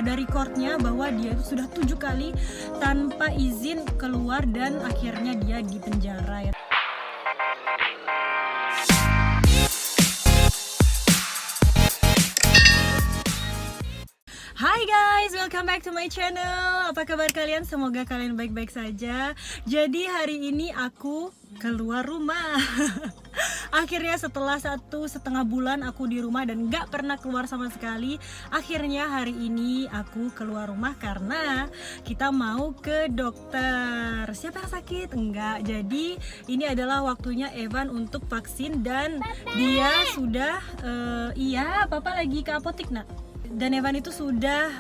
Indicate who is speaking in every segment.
Speaker 1: Ada recordnya bahwa dia itu sudah 7 kali tanpa izin keluar dan akhirnya dia di penjara ya. Hai guys, welcome back to my channel. Apa kabar kalian? Semoga kalian baik-baik saja. Jadi hari ini aku keluar rumah. Akhirnya setelah 1,5 bulan aku di rumah dan gak pernah keluar sama sekali, akhirnya hari ini aku keluar rumah karena kita mau ke dokter. Siapa yang sakit? Enggak. Jadi ini adalah waktunya Evan untuk vaksin dan dia sudah iya, papa lagi ke apotik nak. Dan Evan itu sudah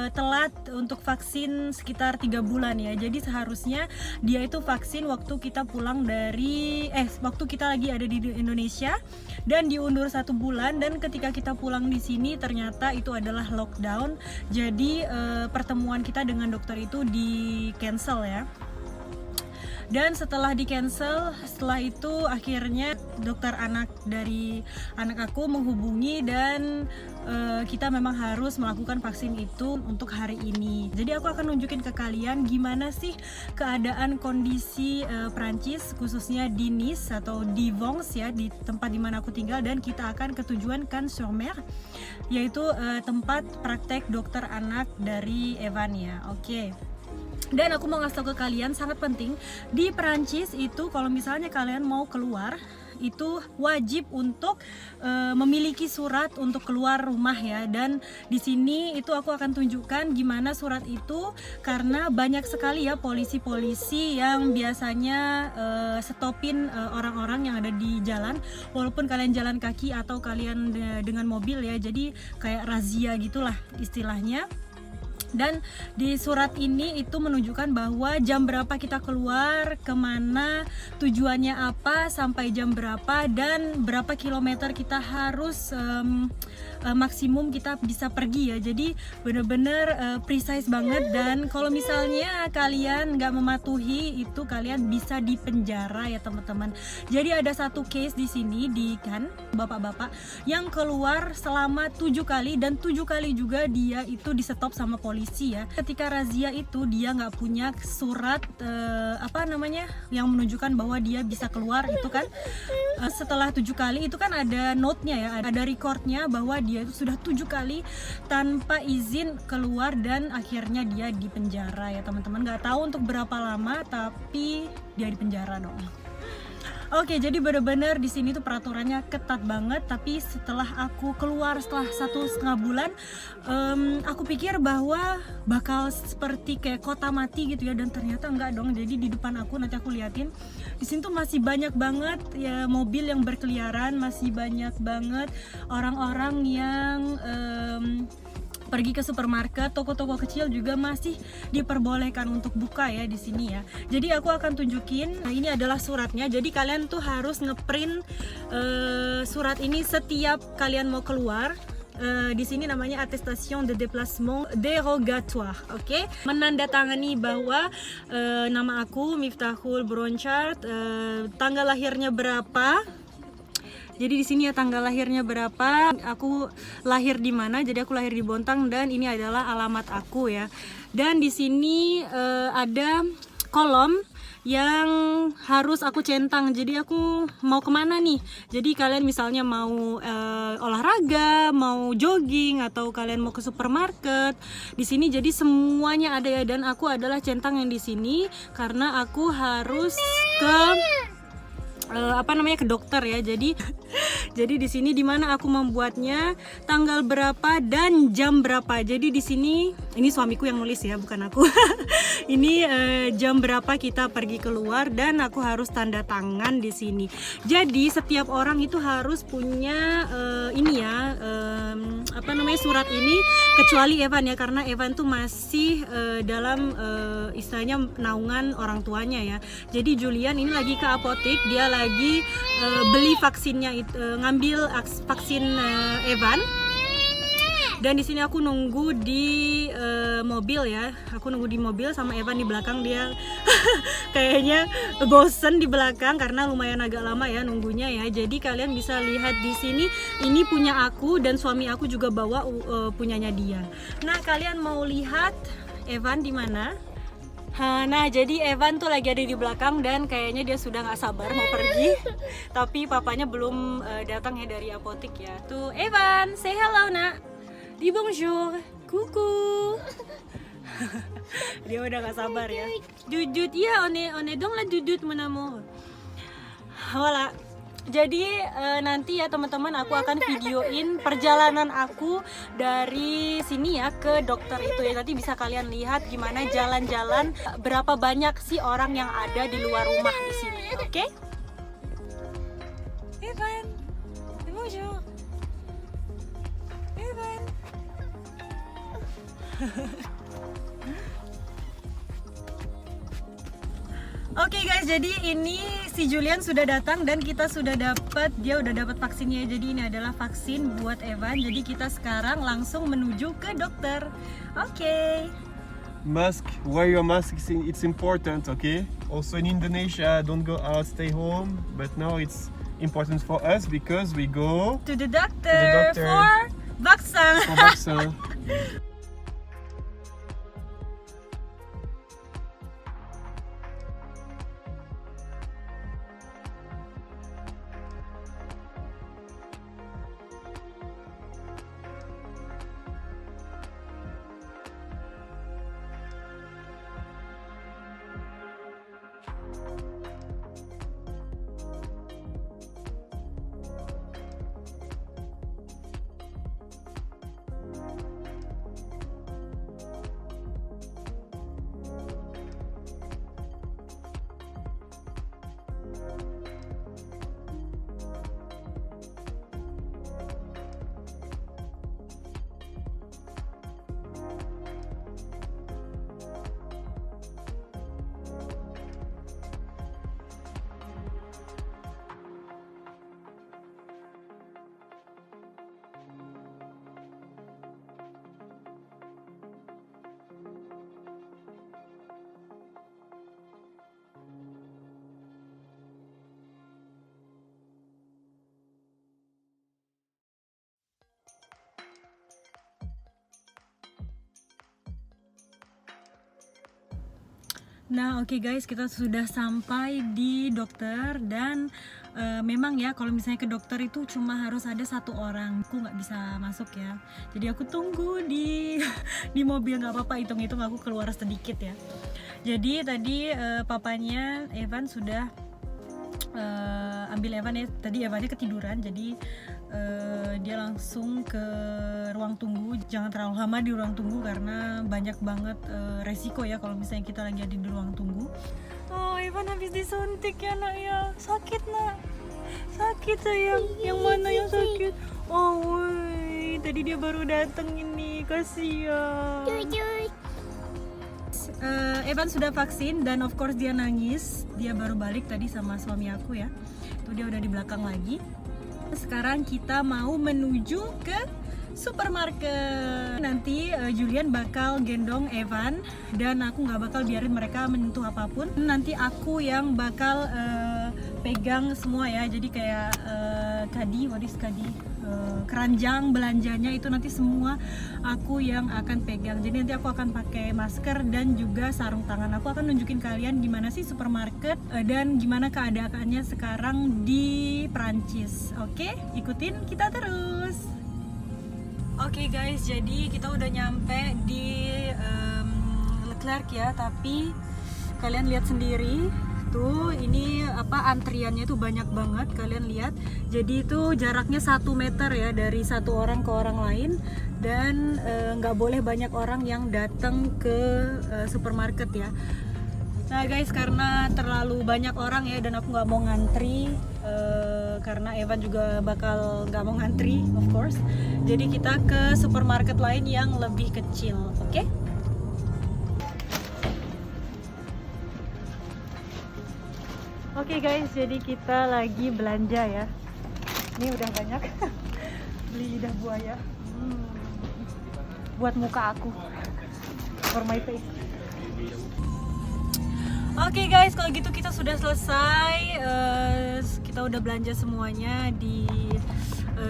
Speaker 1: telat untuk vaksin sekitar 3 bulan ya. Jadi seharusnya dia itu vaksin waktu kita pulang dari waktu kita lagi ada di Indonesia dan diundur 1 bulan, dan ketika kita pulang di sini ternyata itu adalah lockdown. Jadi pertemuan kita dengan dokter itu di cancel ya. Dan setelah di cancel, setelah itu akhirnya dokter anak dari anak aku menghubungi dan kita memang harus melakukan vaksin itu untuk hari ini. Jadi aku akan nunjukin ke kalian gimana sih keadaan kondisi Prancis, khususnya di Nice atau di Vence ya, di tempat dimana aku tinggal, dan kita akan ke tujuan Cannes-sur-Mer, yaitu tempat praktek dokter anak dari Evan ya. Oke. Dan aku mau ngasih tau ke kalian, sangat penting di Perancis itu kalau misalnya kalian mau keluar itu wajib untuk memiliki surat untuk keluar rumah ya. Dan di sini itu aku akan tunjukkan gimana surat itu, karena banyak sekali ya polisi-polisi yang biasanya stopin orang-orang yang ada di jalan, walaupun kalian jalan kaki atau kalian dengan mobil ya. Jadi kayak razia gitulah istilahnya. Dan di surat ini itu menunjukkan bahwa jam berapa kita keluar, kemana, tujuannya apa, sampai jam berapa, dan berapa kilometer kita harus maksimum kita bisa pergi ya. Jadi bener-bener precise banget. Dan kalau misalnya kalian nggak mematuhi itu, kalian bisa dipenjara ya teman-teman. Jadi ada satu case di sini di Cannes, bapak-bapak yang keluar selama 7 kali, dan 7 kali juga dia itu di stop sama polisi ya. Ketika razia itu dia nggak punya surat yang menunjukkan bahwa dia bisa keluar itu kan. Setelah 7 kali itu kan ada note-nya ya, ada recordnya bahwa dia itu sudah 7 kali tanpa izin keluar dan akhirnya dia di penjara ya teman-teman. Nggak tahu untuk berapa lama, tapi dia di penjara dong. Oke, jadi bener-bener di sini tuh peraturannya ketat banget. Tapi setelah aku keluar setelah 1,5 bulan, aku pikir bahwa bakal seperti kayak kota mati gitu ya, dan ternyata enggak dong. Jadi di depan aku, nanti aku liatin, di sini tuh masih banyak banget ya mobil yang berkeliaran, masih banyak banget orang-orang yang pergi ke supermarket, toko-toko kecil juga masih diperbolehkan untuk buka ya di sini ya. Jadi aku akan tunjukin, ini adalah suratnya. Jadi kalian tuh harus ngeprint surat ini setiap kalian mau keluar. Di sini namanya attestation de déplacement dérogatoire, oke? Menandatangani bahwa nama aku Miftahul Bronchart, tanggal lahirnya berapa. Jadi di sini ya tanggal lahirnya berapa, aku lahir di mana. Jadi aku lahir di Bontang dan ini adalah alamat aku ya. Dan di sini ada kolom yang harus aku centang. Jadi aku mau kemana nih? Jadi kalian misalnya mau olahraga, mau jogging, atau kalian mau ke supermarket, di sini jadi semuanya ada ya. Dan aku adalah centang yang di sini karena aku harus ke ke dokter ya. Jadi di sini dimana aku membuatnya, tanggal berapa dan jam berapa. Jadi di sini ini suamiku yang nulis ya, bukan aku. Ini jam berapa kita pergi keluar dan aku harus tanda tangan di sini. Jadi setiap orang itu harus punya surat ini, kecuali Evan ya, karena Evan tuh masih dalam istilahnya naungan orang tuanya ya. Jadi Julian ini lagi ke apotik, dia lagi beli vaksinnya, ngambil vaksin Evan. Dan di sini aku nunggu di mobil ya. Aku nunggu di mobil sama Evan di belakang, dia kayaknya bosen di belakang karena lumayan agak lama ya nunggunya ya. Jadi kalian bisa lihat di sini, ini punya aku dan suami aku juga bawa punyanya dia. Nah, kalian mau lihat Evan di mana? Nah, jadi Evan tuh lagi ada di belakang dan kayaknya dia sudah nggak sabar mau pergi. Tapi papanya belum datang ya dari apotik ya. Tuh Evan, say hello nak. Di bonjour, coucou. Dia udah nggak sabar ya. Dudut ya, on est dans la dudut mon amour. Voilà. Jadi nanti ya teman-teman, aku akan videoin perjalanan aku dari sini ya ke dokter itu ya. Nanti bisa kalian lihat gimana jalan-jalan, berapa banyak sih orang yang ada di luar rumah di sini, oke? Evan, bonjour. Evan. Oke guys, jadi ini si Julian sudah datang dan dia udah dapat vaksinnya. Jadi ini adalah vaksin buat Evan. Jadi kita sekarang langsung menuju ke dokter. Oke.
Speaker 2: Mask, wear your mask, it's important, okay? Also in Indonesia, don't go out, stay home. But now it's important for us because we go
Speaker 1: to the doctor for vaksin.
Speaker 2: For vaksin.
Speaker 1: Nah oke guys, kita sudah sampai di dokter dan memang ya kalau misalnya ke dokter itu cuma harus ada satu orang. Aku nggak bisa masuk ya, jadi aku tunggu di mobil. Nggak apa-apa, hitung-hitung aku keluar sedikit ya. Jadi tadi papanya Evan sudah ambil Evan ya. Tadi Evannya ketiduran, jadi dia langsung ke ruang tunggu. Jangan terlalu lama di ruang tunggu karena banyak banget resiko ya kalau misalnya kita lagi ada di ruang tunggu. Oh, Evan habis disuntik ya nak ya. Sakit nak, sakit sayang. Yang mana yang sakit? Oh woi, tadi dia baru datang ini, kasihan. Evan sudah vaksin dan of course dia nangis. Dia baru balik tadi sama suami aku ya. Tuh dia udah di belakang lagi. Sekarang kita mau menuju ke supermarket. Nanti Julian bakal gendong Evan dan aku nggak bakal biarin mereka menyentuh apapun. Nanti aku yang bakal pegang semua ya. Jadi kayak keranjang belanjanya itu nanti semua aku yang akan pegang. Jadi nanti aku akan pakai masker dan juga sarung tangan. Aku akan nunjukin kalian gimana sih supermarket dan gimana keadaannya sekarang di Perancis. Oke, ikutin kita terus. Oke guys, jadi kita udah nyampe di Leclerc ya, tapi kalian lihat sendiri tuh, ini antriannya tuh banyak banget, kalian lihat. Jadi itu jaraknya 1 meter ya dari satu orang ke orang lain, dan nggak boleh banyak orang yang datang ke supermarket ya. Nah guys, karena terlalu banyak orang ya dan aku nggak mau ngantri, karena Evan juga bakal nggak mau ngantri of course. Jadi kita ke supermarket lain yang lebih kecil, oke? Oke guys, jadi kita lagi belanja ya. Ini udah banyak beli lidah buaya. buat muka aku, for my face. Oke guys, kalau gitu kita sudah selesai. Kita udah belanja semuanya di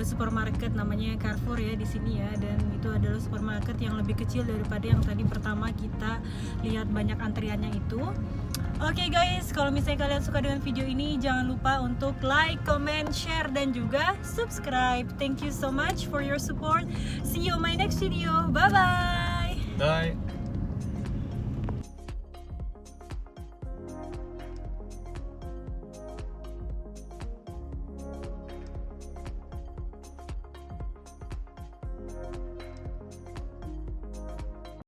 Speaker 1: supermarket namanya Carrefour ya di sini ya, dan itu adalah supermarket yang lebih kecil daripada yang tadi pertama kita lihat banyak antriannya itu. Oke guys, kalau misalnya kalian suka dengan video ini, jangan lupa untuk like, comment, share, dan juga subscribe. Thank you so much for your support. See you on my next video. Bye bye.
Speaker 2: Bye.